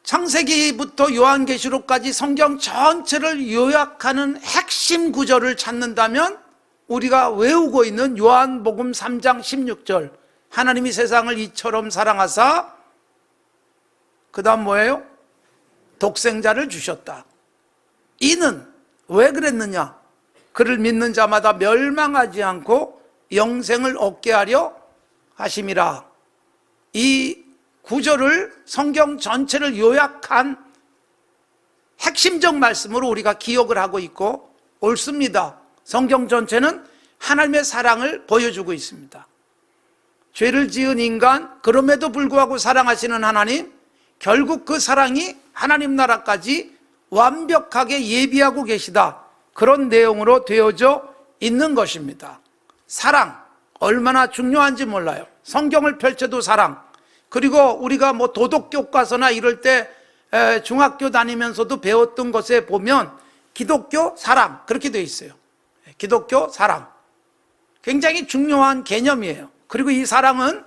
창세기부터 요한계시록까지 성경 전체를 요약하는 핵심 구절을 찾는다면 우리가 외우고 있는 요한복음 3장 16절, 하나님이 세상을 이처럼 사랑하사, 그 다음 뭐예요? 독생자를 주셨다. 이는 왜 그랬느냐? 그를 믿는 자마다 멸망하지 않고 영생을 얻게 하려 하심이라. 이 구절을, 성경 전체를 요약한 핵심적 말씀으로 우리가 기억을 하고 있고 옳습니다. 성경 전체는 하나님의 사랑을 보여주고 있습니다. 죄를 지은 인간, 그럼에도 불구하고 사랑하시는 하나님, 결국 그 사랑이 하나님 나라까지 완벽하게 예비하고 계시다, 그런 내용으로 되어져 있는 것입니다. 사랑, 얼마나 중요한지 몰라요. 성경을 펼쳐도 사랑. 그리고 우리가 뭐 도덕교과서나 이럴 때 중학교 다니면서도 배웠던 것에 보면 기독교 사랑, 그렇게 되어 있어요. 기독교 사랑, 굉장히 중요한 개념이에요. 그리고 이 사랑은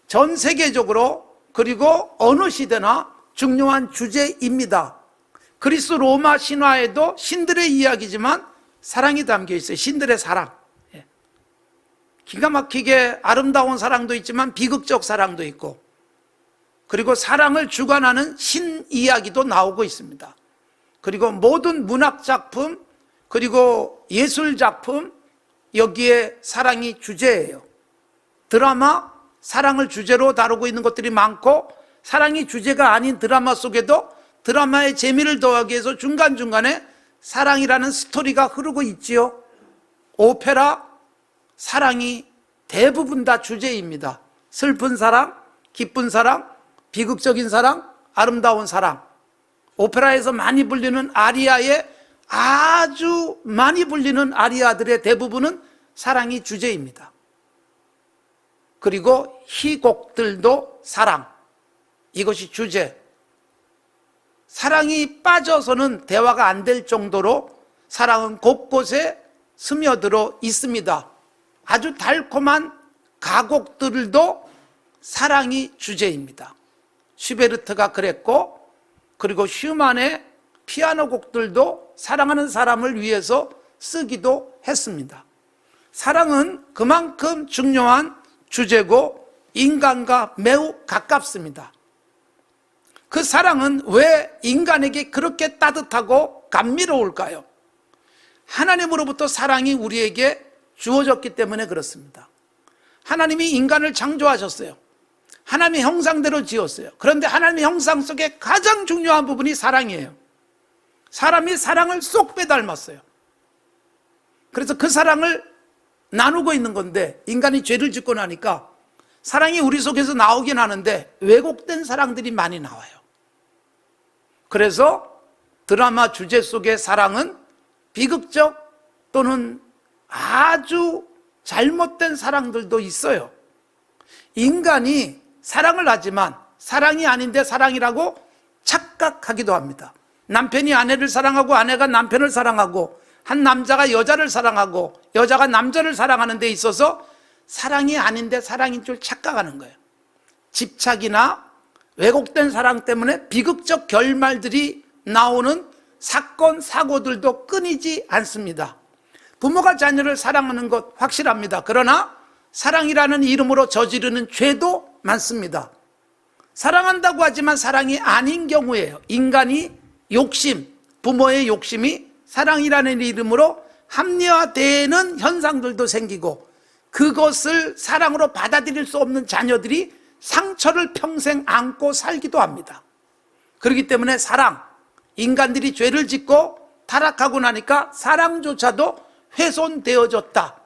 전 세계적으로, 그리고 어느 시대나 중요한 주제입니다. 그리스 로마 신화에도 신들의 이야기지만 사랑이 담겨 있어요. 신들의 사랑. 기가 막히게 아름다운 사랑도 있지만 비극적 사랑도 있고, 그리고 사랑을 주관하는 신 이야기도 나오고 있습니다. 그리고 모든 문학 작품, 그리고 예술 작품, 여기에 사랑이 주제예요. 드라마, 사랑을 주제로 다루고 있는 것들이 많고, 사랑이 주제가 아닌 드라마 속에도 드라마의 재미를 더하기 위해서 중간중간에 사랑이라는 스토리가 흐르고 있지요. 오페라, 사랑이 대부분 다 주제입니다. 슬픈 사랑, 기쁜 사랑, 비극적인 사랑, 아름다운 사랑. 오페라에서 많이 불리는 아리아의, 아주 많이 불리는 아리아들의 대부분은 사랑이 주제입니다. 그리고 희곡들도 사랑, 이것이 주제. 사랑이 빠져서는 대화가 안 될 정도로 사랑은 곳곳에 스며들어 있습니다. 아주 달콤한 가곡들도 사랑이 주제입니다. 슈베르트가 그랬고, 그리고 슈만의 피아노 곡들도 사랑하는 사람을 위해서 쓰기도 했습니다. 사랑은 그만큼 중요한 주제고 인간과 매우 가깝습니다. 그 사랑은 왜 인간에게 그렇게 따뜻하고 감미로울까요? 하나님으로부터 사랑이 우리에게 주어졌기 때문에 그렇습니다. 하나님이 인간을 창조하셨어요. 하나님의 형상대로 지었어요. 그런데 하나님의 형상 속에 가장 중요한 부분이 사랑이에요. 사람이 사랑을 쏙 빼닮았어요. 그래서 그 사랑을 나누고 있는 건데, 인간이 죄를 짓고 나니까 사랑이 우리 속에서 나오긴 하는데 왜곡된 사랑들이 많이 나와요. 그래서 드라마 주제 속의 사랑은 비극적 또는 아주 잘못된 사랑들도 있어요. 인간이 사랑을 하지만 사랑이 아닌데 사랑이라고 착각하기도 합니다. 남편이 아내를 사랑하고 아내가 남편을 사랑하고, 한 남자가 여자를 사랑하고 여자가 남자를 사랑하는 데 있어서 사랑이 아닌데 사랑인 줄 착각하는 거예요. 집착이나 왜곡된 사랑 때문에 비극적 결말들이 나오는 사건, 사고들도 끊이지 않습니다. 부모가 자녀를 사랑하는 것 확실합니다. 그러나 사랑이라는 이름으로 저지르는 죄도 많습니다. 사랑한다고 하지만 사랑이 아닌 경우예요. 인간이 욕심, 부모의 욕심이 사랑이라는 이름으로 합리화되는 현상들도 생기고, 그것을 사랑으로 받아들일 수 없는 자녀들이 상처를 평생 안고 살기도 합니다. 그렇기 때문에 사랑, 인간들이 죄를 짓고 타락하고 나니까 사랑조차도 훼손되어졌다,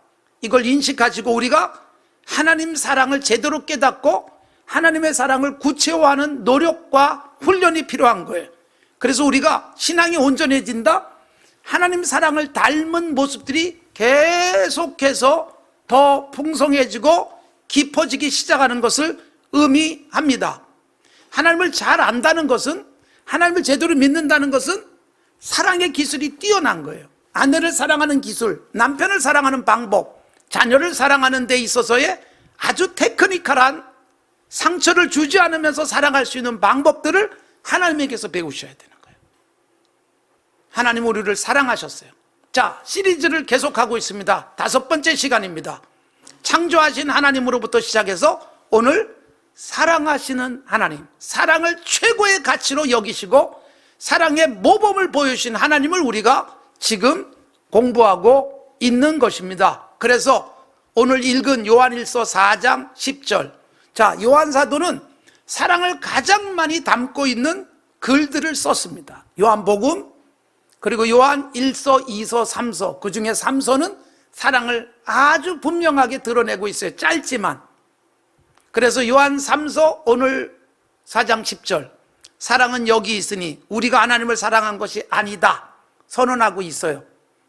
이걸 인식하시고 우리가 하나님 사랑을 제대로 깨닫고 하나님의 사랑을 구체화하는 노력과 훈련이 필요한 거예요. 그래서 우리가 신앙이 온전해진다, 하나님 사랑을 닮은 모습들이 계속해서 더 풍성해지고 깊어지기 시작하는 것을 의미합니다. 하나님을 잘 안다는 것은, 하나님을 제대로 믿는다는 것은 사랑의 기술이 뛰어난 거예요. 아내를 사랑하는 기술, 남편을 사랑하는 방법, 자녀를 사랑하는 데 있어서의 아주 테크니컬한, 상처를 주지 않으면서 사랑할 수 있는 방법들을 하나님에게서 배우셔야 되는 거예요. 하나님 우리를 사랑하셨어요. 자, 시리즈를 계속하고 있습니다. 5번째 시간입니다. 창조하신 하나님으로부터 시작해서 오늘 사랑하시는 하나님, 사랑을 최고의 가치로 여기시고 사랑의 모범을 보여주신 하나님을 우리가 지금 공부하고 있는 것입니다. 그래서 오늘 읽은 요한일서 4장 10절, 자, 요한사도는 사랑을 가장 많이 담고 있는 글들을 썼습니다. 요한복음, 그리고 요한 1서, 2서, 3서, 그 중에 3서는 사랑을 아주 분명하게 드러내고 있어요. 짧지만. 그래서 요한 3서 오늘 4장 10절, 사랑은 여기 있으니 우리가 하나님을 사랑한 것이 아니다 선언하고 있어요.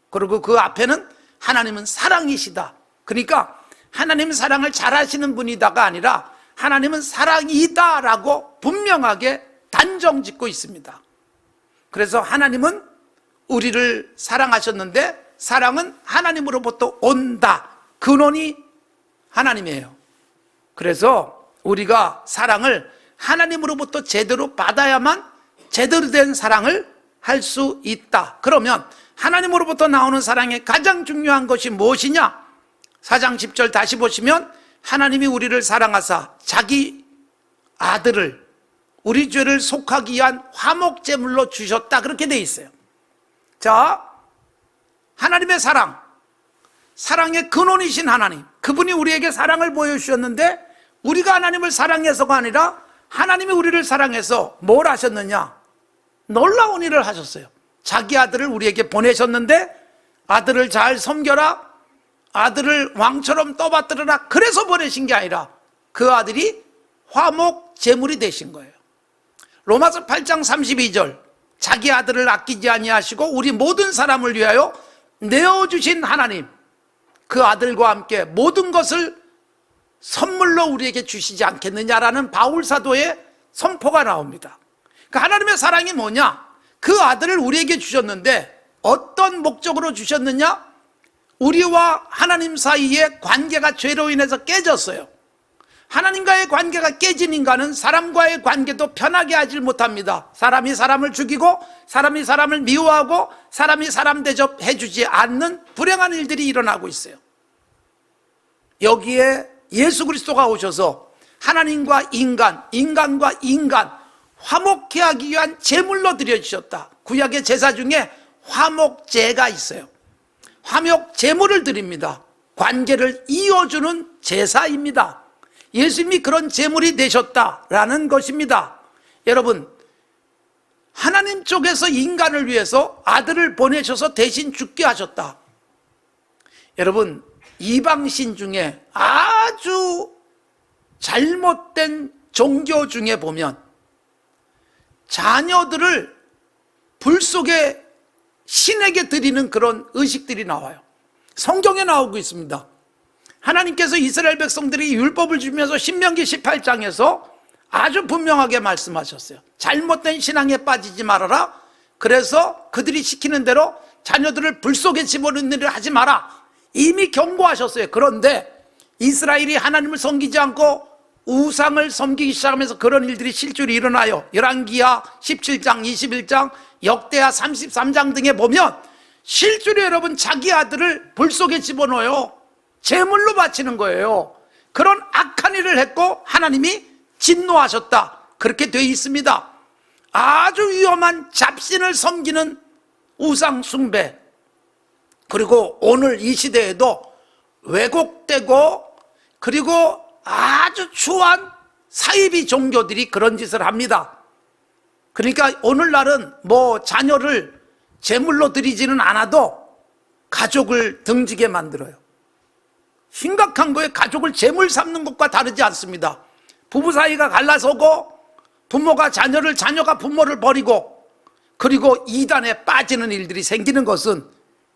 그리고 그 앞에는 하나님은 사랑이시다. 그러니까 하나님 사랑을 잘하시는 분이다가 아니라 하나님은 사랑이다라고 분명하게 단정 짓고 있습니다. 그래서 하나님은 우리를 사랑하셨는데 사랑은 하나님으로부터 온다. 근원이 하나님이에요. 그래서 우리가 사랑을 하나님으로부터 제대로 받아야만 제대로 된 사랑을 할 수 있다. 그러면 하나님으로부터 나오는 사랑의 가장 중요한 것이 무엇이냐? 4장 10절 다시 보시면 하나님이 우리를 사랑하사 자기 아들을 우리 죄를 속하기 위한 화목제물로 주셨다. 그렇게 돼 있어요. 자, 하나님의 사랑, 사랑의 근원이신 하나님, 그분이 우리에게 사랑을 보여주셨는데 우리가 하나님을 사랑해서가 아니라 하나님이 우리를 사랑해서 뭘 하셨느냐? 놀라운 일을 하셨어요. 자기 아들을 우리에게 보내셨는데 아들을 잘 섬겨라, 아들을 왕처럼 떠받들어라, 그래서 보내신 게 아니라 그 아들이 화목 제물이 되신 거예요. 로마서 8장 32절, 자기 아들을 아끼지 아니하시고 우리 모든 사람을 위하여 내어주신 하나님, 그 아들과 함께 모든 것을 선물로 우리에게 주시지 않겠느냐라는 바울 사도의 선포가 나옵니다. 그 하나님의 사랑이 뭐냐? 그 아들을 우리에게 주셨는데 어떤 목적으로 주셨느냐? 우리와 하나님 사이의 관계가 죄로 인해서 깨졌어요. 하나님과의 관계가 깨진 인간은 사람과의 관계도 편하게 하질 못합니다. 사람이 사람을 죽이고 사람이 사람을 미워하고 사람이 사람 대접해주지 않는 불행한 일들이 일어나고 있어요. 여기에 예수 그리스도가 오셔서 하나님과 인간, 인간과 인간 화목케 하기 위한 제물로 드려주셨다. 구약의 제사 중에 화목제가 있어요. 화목 제물을 드립니다. 관계를 이어주는 제사입니다. 예수님이 그런 제물이 되셨다라는 것입니다. 여러분, 하나님 쪽에서 인간을 위해서 아들을 보내셔서 대신 죽게 하셨다. 여러분, 이방신 중에 아주 잘못된 종교 중에 보면 자녀들을 불 속에 신에게 드리는 그런 의식들이 나와요. 성경에 나오고 있습니다. 하나님께서 이스라엘 백성들이 율법을 주면서 신명기 18장에서 아주 분명하게 말씀하셨어요. 잘못된 신앙에 빠지지 말아라. 그래서 그들이 시키는 대로 자녀들을 불 속에 집어넣는 일을 하지 마라. 이미 경고하셨어요. 그런데 이스라엘이 하나님을 섬기지 않고 우상을 섬기기 시작하면서 그런 일들이 실제로 일어나요. 열왕기하 17장, 21장, 역대하 33장 등에 보면 실제로 여러분 자기 아들을 불 속에 집어넣어요. 제물로 바치는 거예요. 그런 악한 일을 했고 하나님이 진노하셨다. 그렇게 되어 있습니다. 아주 위험한 잡신을 섬기는 우상 숭배, 그리고 오늘 이 시대에도 왜곡되고 그리고 아주 추한 사이비 종교들이 그런 짓을 합니다. 그러니까 오늘날은 뭐 자녀를 제물로 드리지는 않아도 가족을 등지게 만들어요. 심각한 거에 가족을 제물 삼는 것과 다르지 않습니다. 부부 사이가 갈라서고 부모가 자녀를, 자녀가 부모를 버리고 그리고 이단에 빠지는 일들이 생기는 것은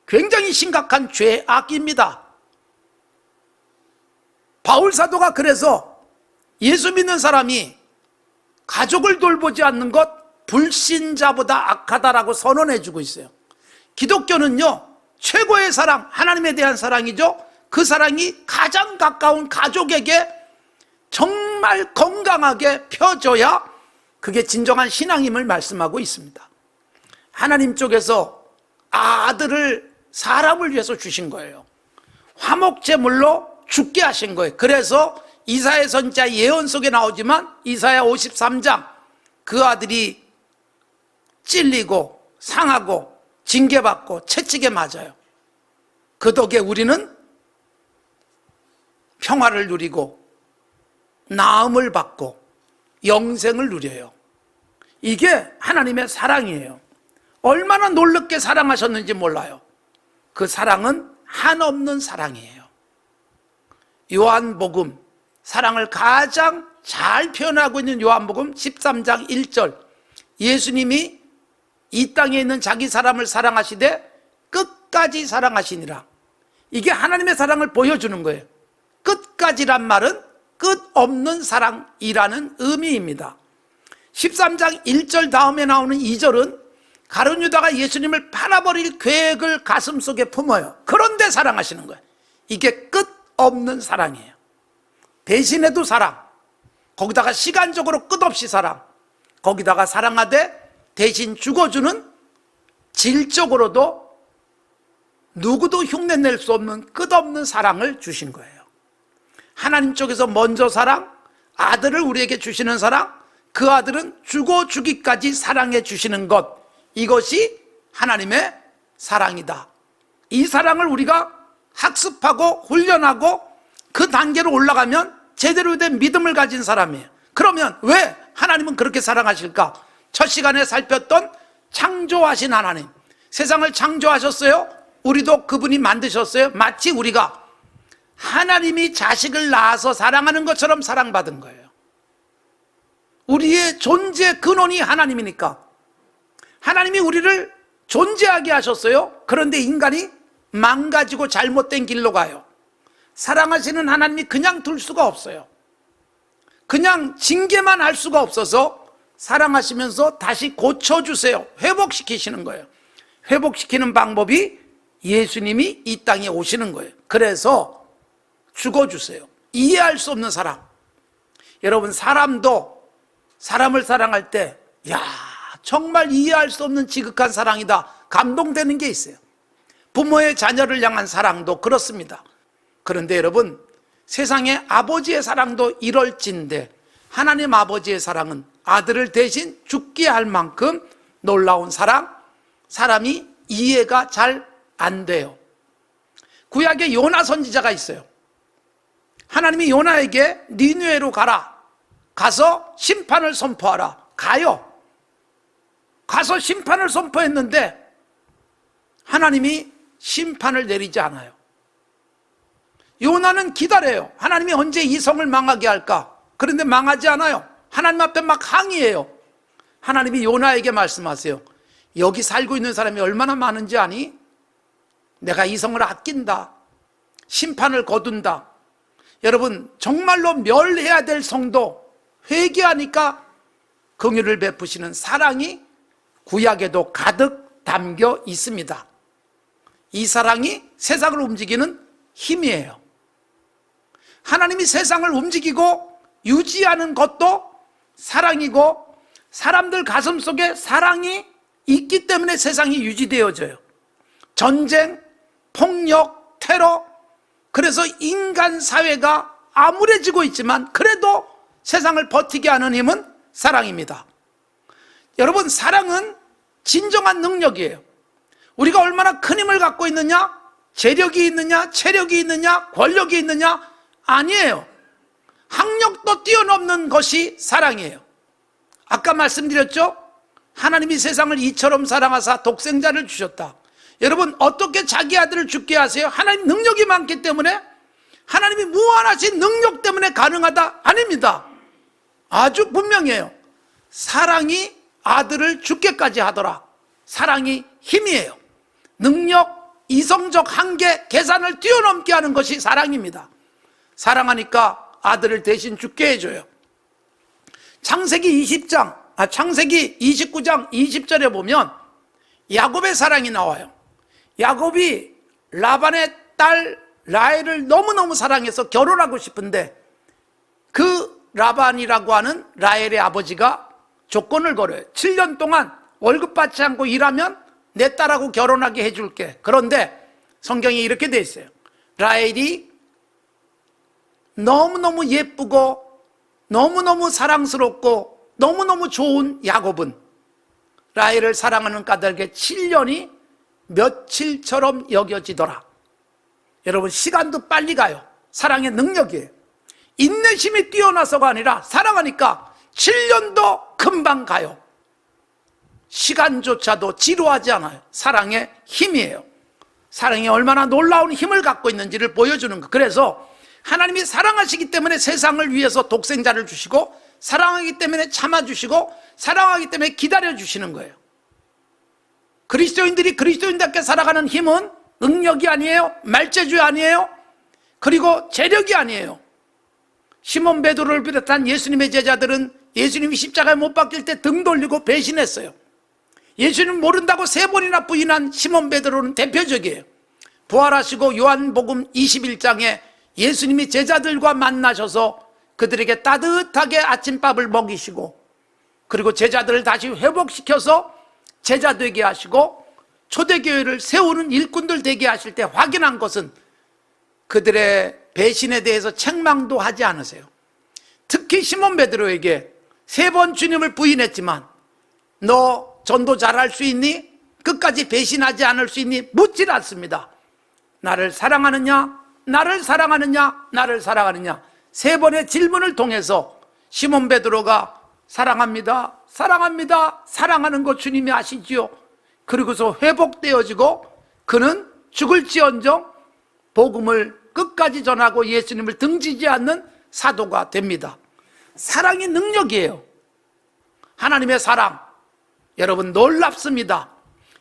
굉장히 심각한 죄악입니다. 바울 사도가 그래서 예수 믿는 사람이 가족을 돌보지 않는 것 불신자보다 악하다라고 선언해 주고 있어요. 기독교는요, 최고의 사랑, 하나님에 대한 사랑이죠. 그 사랑이 가장 가까운 가족에게 정말 건강하게 펴져야 그게 진정한 신앙임을 말씀하고 있습니다. 하나님 쪽에서 아들을 사람을 위해서 주신 거예요. 화목제물로 죽게 하신 거예요. 그래서 이사야 선지자 예언 속에 나오지만 이사야 53장 그 아들이 찔리고 상하고 징계받고 채찍에 맞아요. 그 덕에 우리는 평화를 누리고 나음을 받고 영생을 누려요. 이게 하나님의 사랑이에요. 얼마나 놀랍게 사랑하셨는지 몰라요. 그 사랑은 한없는 사랑이에요. 요한복음, 사랑을 가장 잘 표현하고 있는 요한복음 13장 1절, 예수님이 이 땅에 있는 자기 사람을 사랑하시되 끝까지 사랑하시니라. 이게 하나님의 사랑을 보여주는 거예요. 끝까지란 말은 끝없는 사랑이라는 의미입니다. 13장 1절 다음에 나오는 2절은 가룟 유다가 예수님을 팔아버릴 계획을 가슴속에 품어요. 그런데 사랑하시는 거예요. 이게 끝없는 사랑이에요. 대신에도 사랑, 거기다가 시간적으로 끝없이 사랑, 거기다가 사랑하되 대신 죽어주는 질적으로도 누구도 흉내낼 수 없는 끝없는 사랑을 주신 거예요. 하나님 쪽에서 먼저 사랑, 아들을 우리에게 주시는 사랑, 그 아들은 죽어 주기까지 사랑해 주시는 것, 이것이 하나님의 사랑이다. 이 사랑을 우리가 학습하고 훈련하고 그 단계로 올라가면 제대로 된 믿음을 가진 사람이에요. 그러면 왜 하나님은 그렇게 사랑하실까? 첫 시간에 살폈던 창조하신 하나님, 세상을 창조하셨어요. 우리도 그분이 만드셨어요. 마치 우리가 하나님이 자식을 낳아서 사랑하는 것처럼 사랑받은 거예요. 우리의 존재 근원이 하나님이니까 하나님이 우리를 존재하게 하셨어요. 그런데 인간이 망가지고 잘못된 길로 가요. 사랑하시는 하나님이 그냥 둘 수가 없어요. 그냥 징계만 할 수가 없어서 사랑하시면서 다시 고쳐주세요. 회복시키시는 거예요. 회복시키는 방법이 예수님이 이 땅에 오시는 거예요. 그래서 죽어주세요. 이해할 수 없는 사랑. 여러분, 사람도 사람을 사랑할 때 정말 이해할 수 없는 지극한 사랑이다, 감동되는 게 있어요. 부모의 자녀를 향한 사랑도 그렇습니다. 그런데 여러분, 세상의 아버지의 사랑도 이럴진데 하나님 아버지의 사랑은 아들을 대신 죽게 할 만큼 놀라운 사랑, 사람이 이해가 잘 안 돼요. 구약에 요나 선지자가 있어요. 하나님이 요나에게 니느웨로 가서 심판을 선포하라. 가서 심판을 선포했는데 하나님이 심판을 내리지 않아요. 요나는 기다려요. 하나님이 언제 이 성을 망하게 할까? 그런데 망하지 않아요. 하나님 앞에 막 항의해요. 하나님이 요나에게 말씀하세요. 여기 살고 있는 사람이 얼마나 많은지 아니? 내가 이 성을 아낀다. 심판을 거둔다. 여러분, 정말로 멸해야 될 성도 회개하니까 긍휼을 베푸시는 사랑이 구약에도 가득 담겨 있습니다. 이 사랑이 세상을 움직이는 힘이에요. 하나님이 세상을 움직이고 유지하는 것도 사랑이고, 사람들 가슴 속에 사랑이 있기 때문에 세상이 유지되어져요. 전쟁, 폭력, 테러, 그래서 인간 사회가 암울해지고 있지만 그래도 세상을 버티게 하는 힘은 사랑입니다. 여러분, 사랑은 진정한 능력이에요. 우리가 얼마나 큰 힘을 갖고 있느냐, 재력이 있느냐, 체력이 있느냐, 권력이 있느냐, 아니에요. 학력도 뛰어넘는 것이 사랑이에요. 아까 말씀드렸죠? 하나님이 세상을 이처럼 사랑하사 독생자를 주셨다. 여러분, 어떻게 자기 아들을 죽게 하세요? 하나님 능력이 많기 때문에, 하나님이 무한하신 능력 때문에 가능하다? 아닙니다. 아주 분명해요. 사랑이 아들을 죽게까지 하더라. 사랑이 힘이에요. 능력, 이성적 한계, 계산을 뛰어넘게 하는 것이 사랑입니다. 사랑하니까 아들을 대신 죽게 해줘요. 창세기 29장 20절에 보면 야곱의 사랑이 나와요. 야곱이 라반의 딸 라헬을 너무너무 사랑해서 결혼하고 싶은데 그 라반이라고 하는 라헬의 아버지가 조건을 걸어요. 7년 동안 월급 받지 않고 일하면 내 딸하고 결혼하게 해줄게. 그런데 성경에 이렇게 돼 있어요. 라헬이 너무너무 예쁘고 너무너무 사랑스럽고 너무너무 좋은 야곱은 라헬을 사랑하는 까닭에 7년이 며칠처럼 여겨지더라. 여러분, 시간도 빨리 가요. 사랑의 능력이에요. 인내심이 뛰어나서가 아니라 사랑하니까 7년도 금방 가요. 시간조차도 지루하지 않아요. 사랑의 힘이에요. 사랑이 얼마나 놀라운 힘을 갖고 있는지를 보여주는 것. 그래서 하나님이 사랑하시기 때문에 세상을 위해서 독생자를 주시고, 사랑하기 때문에 참아주시고, 사랑하기 때문에 기다려주시는 거예요. 그리스도인들이 그리스도인답게 살아가는 힘은 능력이 아니에요. 말재주 아니에요. 그리고 재력이 아니에요. 시몬 베드로를 비롯한 예수님의 제자들은 예수님이 십자가에 못 박힐 때 등 돌리고 배신했어요. 예수님 모른다고 3번이나 부인한 시몬 베드로는 대표적이에요. 부활하시고 요한복음 21장에 예수님이 제자들과 만나셔서 그들에게 따뜻하게 아침밥을 먹이시고, 그리고 제자들을 다시 회복시켜서 제자 되게 하시고 초대교회를 세우는 일꾼들 되게 하실 때 확인한 것은 그들의 배신에 대해서 책망도 하지 않으세요. 특히 시몬 베드로에게 3번 주님을 부인했지만 너 전도 잘할 수 있니? 끝까지 배신하지 않을 수 있니? 묻질 않습니다. 나를 사랑하느냐? 나를 사랑하느냐? 나를 사랑하느냐? 3번의 질문을 통해서 시몬 베드로가 사랑합니다, 사랑합니다, 사랑하는 거 주님이 아시지요? 그리고서 회복되어지고 그는 죽을지언정 복음을 끝까지 전하고 예수님을 등지지 않는 사도가 됩니다. 사랑이 능력이에요. 하나님의 사랑, 여러분 놀랍습니다.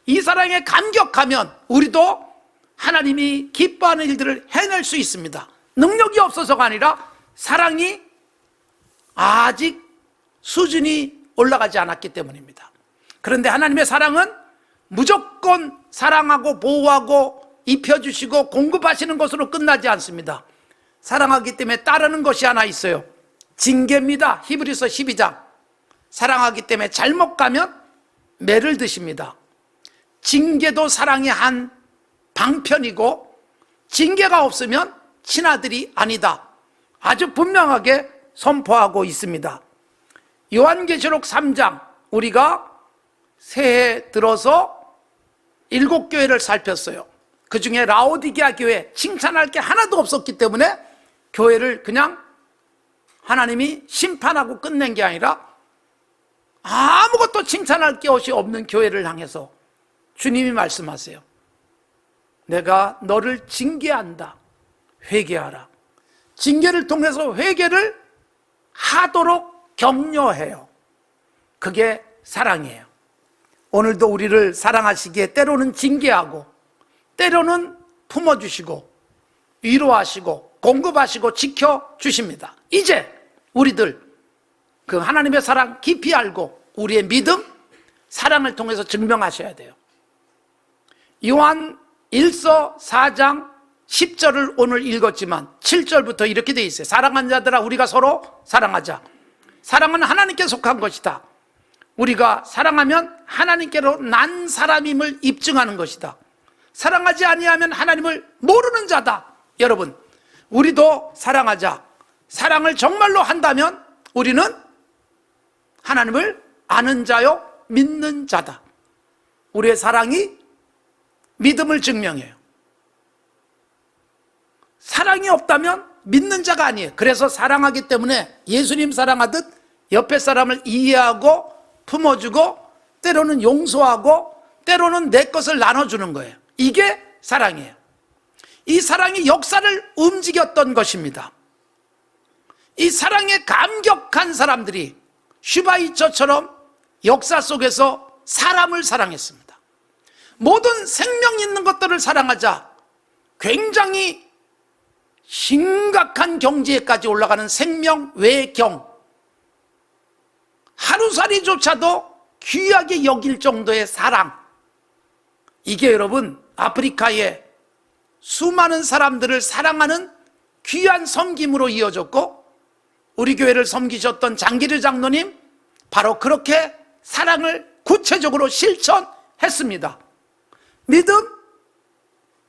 이 사랑에 감격하면 우리도 하나님이 기뻐하는 일들을 해낼 수 있습니다. 능력이 없어서가 아니라 사랑이 아직 수준이 올라가지 않았기 때문입니다. 그런데 하나님의 사랑은 무조건 사랑하고 보호하고 입혀주시고 공급하시는 것으로 끝나지 않습니다. 사랑하기 때문에 따르는 것이 하나 있어요. 징계입니다. 히브리서 12장. 사랑하기 때문에 잘못 가면 매를 드십니다. 징계도 사랑의 한 방편이고, 징계가 없으면 친아들이 아니다. 아주 분명하게 선포하고 있습니다. 요한계시록 3장, 우리가 새해 들어서 7교회를 살폈어요. 그 중에 라오디게아 교회, 칭찬할 게 하나도 없었기 때문에 교회를 그냥 하나님이 심판하고 끝낸 게 아니라 아무것도 칭찬할 것이 없는 교회를 향해서 주님이 말씀하세요. 내가 너를 징계한다. 회개하라. 징계를 통해서 회개를 하도록 격려해요. 그게 사랑이에요. 오늘도 우리를 사랑하시기에 때로는 징계하고, 때로는 품어주시고, 위로하시고, 공급하시고, 지켜주십니다. 이제 우리들 그 하나님의 사랑 깊이 알고 우리의 믿음, 사랑을 통해서 증명하셔야 돼요. 요한 1서 4장 10절을 오늘 읽었지만 7절부터 이렇게 돼 있어요. 사랑하는 자들아, 우리가 서로 사랑하자. 사랑은 하나님께 속한 것이다. 우리가 사랑하면 하나님께로 난 사람임을 입증하는 것이다. 사랑하지 아니하면 하나님을 모르는 자다. 여러분, 우리도 사랑하자. 사랑을 정말로 한다면 우리는 하나님을 아는 자요 믿는 자다. 우리의 사랑이 믿음을 증명해요. 사랑이 없다면 믿는 자가 아니에요. 그래서 사랑하기 때문에 예수님 사랑하듯 옆에 사람을 이해하고 품어주고, 때로는 용서하고, 때로는 내 것을 나눠주는 거예요. 이게 사랑이에요. 이 사랑이 역사를 움직였던 것입니다. 이 사랑에 감격한 사람들이 슈바이처처럼 역사 속에서 사람을 사랑했습니다. 모든 생명 있는 것들을 사랑하자. 굉장히 심각한 경지에까지 올라가는 생명 외경, 하루살이조차도 귀하게 여길 정도의 사랑. 이게 여러분 아프리카의 수많은 사람들을 사랑하는 귀한 섬김으로 이어졌고, 우리 교회를 섬기셨던 장기르 장로님, 바로 그렇게 사랑을 구체적으로 실천했습니다. 믿음,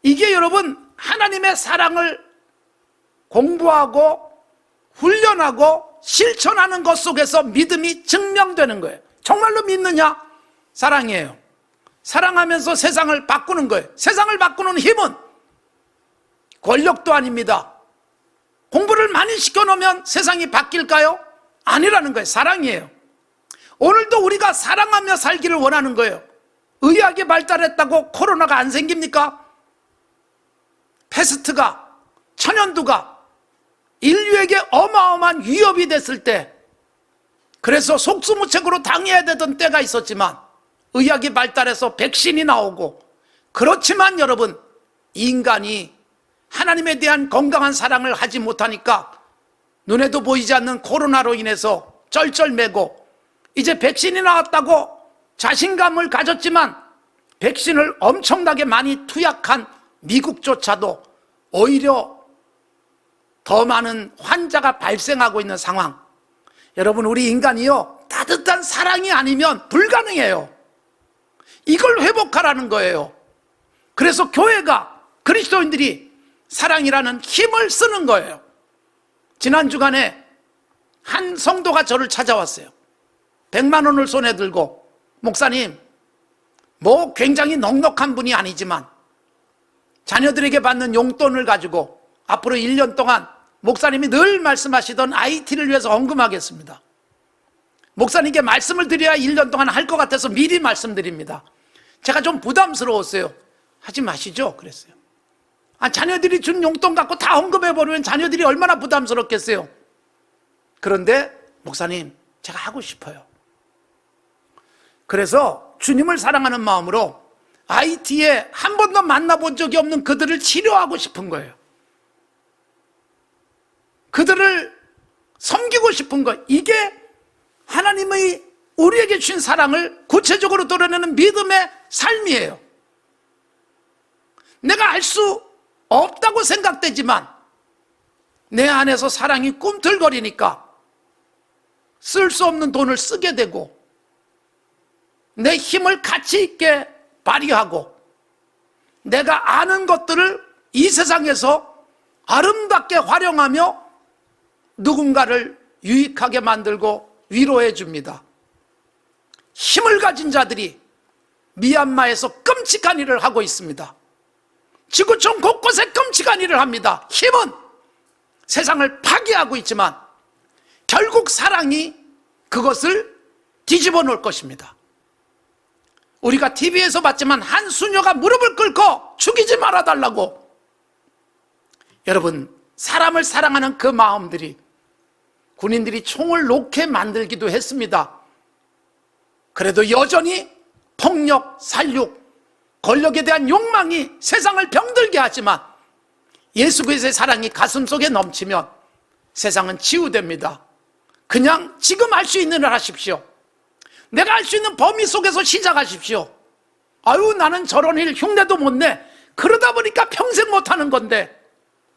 이게 여러분 하나님의 사랑을 공부하고 훈련하고 실천하는 것 속에서 믿음이 증명되는 거예요. 정말로 믿느냐? 사랑이에요. 사랑하면서 세상을 바꾸는 거예요. 세상을 바꾸는 힘은 권력도 아닙니다. 공부를 많이 시켜놓으면 세상이 바뀔까요? 아니라는 거예요. 사랑이에요. 오늘도 우리가 사랑하며 살기를 원하는 거예요. 의학이 발달했다고 코로나가 안 생깁니까? 패스트가, 천연두가 인류에게 어마어마한 위협이 됐을 때, 그래서 속수무책으로 당해야 되던 때가 있었지만 의학이 발달해서 백신이 나오고, 그렇지만 여러분, 인간이 하나님에 대한 건강한 사랑을 하지 못하니까 눈에도 보이지 않는 코로나로 인해서 쩔쩔매고, 이제 백신이 나왔다고 자신감을 가졌지만 백신을 엄청나게 많이 투약한 미국조차도 오히려 더 많은 환자가 발생하고 있는 상황. 여러분, 우리 인간이요, 따뜻한 사랑이 아니면 불가능해요. 이걸 회복하라는 거예요. 그래서 교회가, 그리스도인들이 사랑이라는 힘을 쓰는 거예요. 지난 주간에 한 성도가 저를 찾아왔어요. 100만 원을 손에 들고, 목사님, 뭐 굉장히 넉넉한 분이 아니지만 자녀들에게 받는 용돈을 가지고 앞으로 1년 동안 목사님이 늘 말씀하시던 IT를 위해서 헌금하겠습니다. 목사님께 말씀을 드려야 1년 동안 할 것 같아서 미리 말씀드립니다. 제가 좀 부담스러웠어요. 하지 마시죠 그랬어요. 자녀들이 준 용돈 갖고 다 헌금해버리면 자녀들이 얼마나 부담스럽겠어요. 그런데 목사님, 제가 하고 싶어요. 그래서 주님을 사랑하는 마음으로 IT에 한 번도 만나본 적이 없는 그들을 치료하고 싶은 거예요. 그들을 섬기고 싶은 거. 이게 하나님의 우리에게 주신 사랑을 구체적으로 드러내는 믿음의 삶이에요. 내가 알 수 없다고 생각되지만 내 안에서 사랑이 꿈틀거리니까 쓸 수 없는 돈을 쓰게 되고, 내 힘을 가치 있게 발휘하고, 내가 아는 것들을 이 세상에서 아름답게 활용하며 누군가를 유익하게 만들고 위로해 줍니다. 힘을 가진 자들이 미얀마에서 끔찍한 일을 하고 있습니다. 지구촌 곳곳에 끔찍한 일을 합니다. 힘은 세상을 파괴하고 있지만 결국 사랑이 그것을 뒤집어 놓을 것입니다. 우리가 TV에서 봤지만 한 수녀가 무릎을 꿇고 죽이지 말아달라고. 여러분, 사람을 사랑하는 그 마음들이 군인들이 총을 놓게 만들기도 했습니다. 그래도 여전히 폭력, 살육, 권력에 대한 욕망이 세상을 병들게 하지만 예수 그리스도의 사랑이 가슴속에 넘치면 세상은 치유됩니다. 그냥 지금 할 수 있는 일을 하십시오. 내가 할 수 있는 범위 속에서 시작하십시오. 아유, 나는 저런 일 흉내도 못 내. 그러다 보니까 평생 못하는 건데,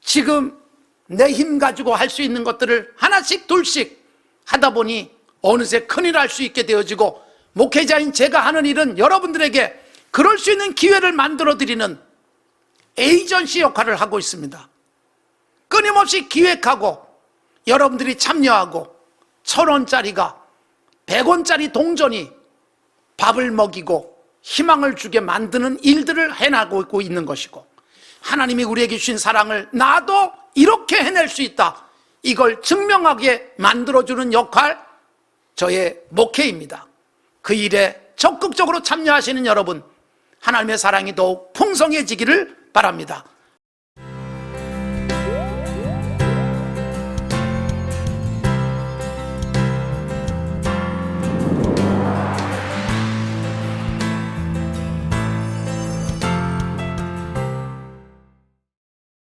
지금 내 힘 가지고 할 수 있는 것들을 하나씩 둘씩 하다 보니 어느새 큰일 할 수 있게 되어지고, 목회자인 제가 하는 일은 여러분들에게 그럴 수 있는 기회를 만들어 드리는 에이전시 역할을 하고 있습니다. 끊임없이 기획하고 여러분들이 참여하고 1,000원짜리가 100원짜리 동전이 밥을 먹이고 희망을 주게 만드는 일들을 해나가고 있는 것이고, 하나님이 우리에게 주신 사랑을 나도 이렇게 해낼 수 있다, 이걸 증명하게 만들어주는 역할, 저의 목회입니다. 그 일에 적극적으로 참여하시는 여러분, 하나님의 사랑이 더욱 풍성해지기를 바랍니다.